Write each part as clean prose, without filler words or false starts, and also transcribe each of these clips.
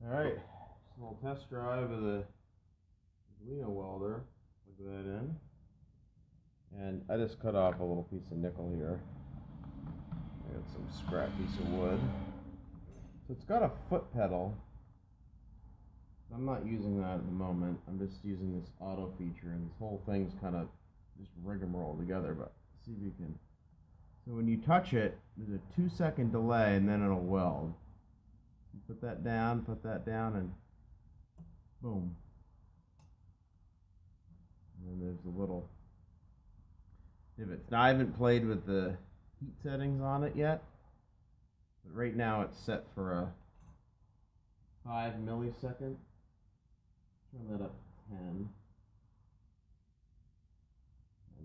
Alright, just a little test drive of the Arduino welder. Plug that in. And I just cut off a little piece of nickel here. I got some scrap piece of wood. So it's got a foot pedal. I'm not using that at the moment. I'm just using this auto feature, and this whole thing's kind of just rigmarole together, but see if you can. So when you touch it, there's a 2-second delay and then it'll weld. You put that down, and boom. And then there's a little divots. Now I haven't played with the heat settings on it yet, but right now it's set for a 5 millisecond. Turn that up to 10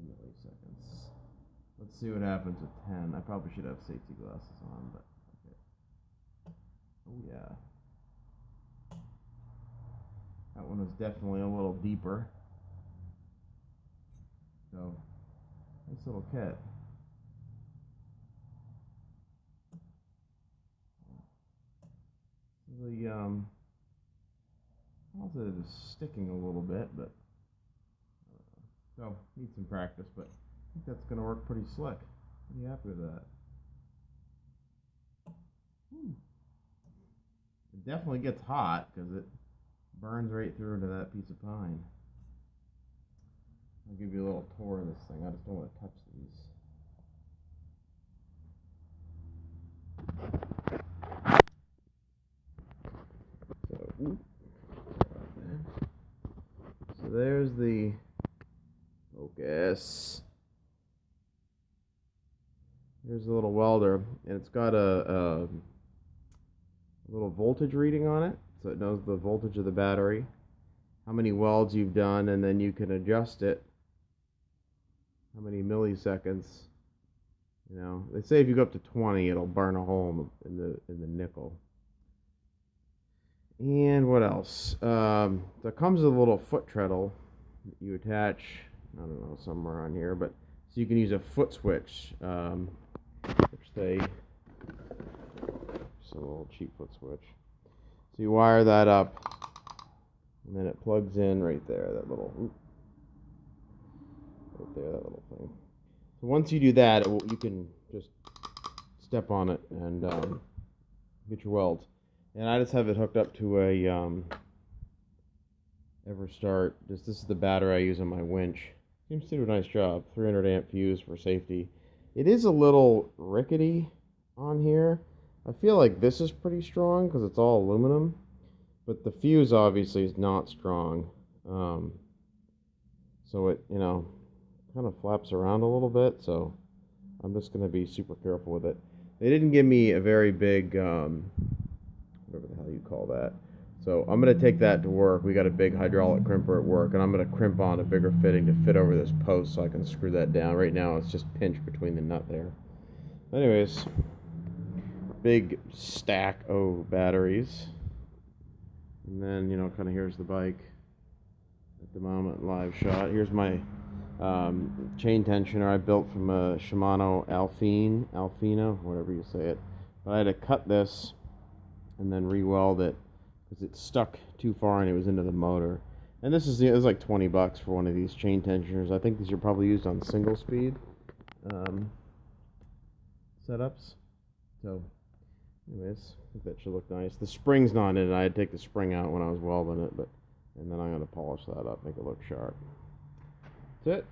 milliseconds. Let's see what happens with 10. I probably should have safety glasses on, but okay. Oh yeah. That one was definitely a little deeper. So, nice little kit. The also is sticking a little bit, but so need some practice, but I think that's going to work pretty slick. Pretty happy with that. It definitely gets hot because it burns right through into that piece of pine. I'll give you a little tour of this thing. I just don't want to touch these. So there's the focus. Here's the little welder, and it's got a little voltage reading on it, so it knows the voltage of the battery, how many welds you've done, and then you can adjust it, how many milliseconds. You know, they say if you go up to 20, it'll burn a hole in the nickel. And what else? So it comes with a little foot treadle that you attach, I don't know, somewhere on here, but so you can use a foot switch, which they, just a little cheap foot switch. So you wire that up, and then it plugs in right there, that little, right there, that little thing. So once you do that, you can just step on it and get your welds. And I just have it hooked up to a EverStart. This is the battery I use on my winch. Seems to do a nice job. 300 amp fuse for safety. It is a little rickety on here. I feel like this is pretty strong because it's all aluminum, but the fuse obviously is not strong. So it, you know, kind of flaps around a little bit. So I'm just going to be super careful with it. They didn't give me a very big whatever the hell you call that. So I'm going to take that to work. We got a big hydraulic crimper at work, and I'm going to crimp on a bigger fitting to fit over this post so I can screw that down. Right now it's just pinched between the nut there. Anyways, big stack of batteries. And then, you know, kind of here's the bike at the moment, live shot. Here's my chain tensioner I built from a Shimano Alfino, whatever you say it. But I had to cut this and then re-weld it because it stuck too far and it was into the motor. And this is, it was like $20 for one of these chain tensioners. I think these are probably used on single speed setups. So anyways, I think that should look nice. The spring's not in it. I had to take the spring out when I was welding it, and then I'm going to polish that up, make it look sharp. That's it.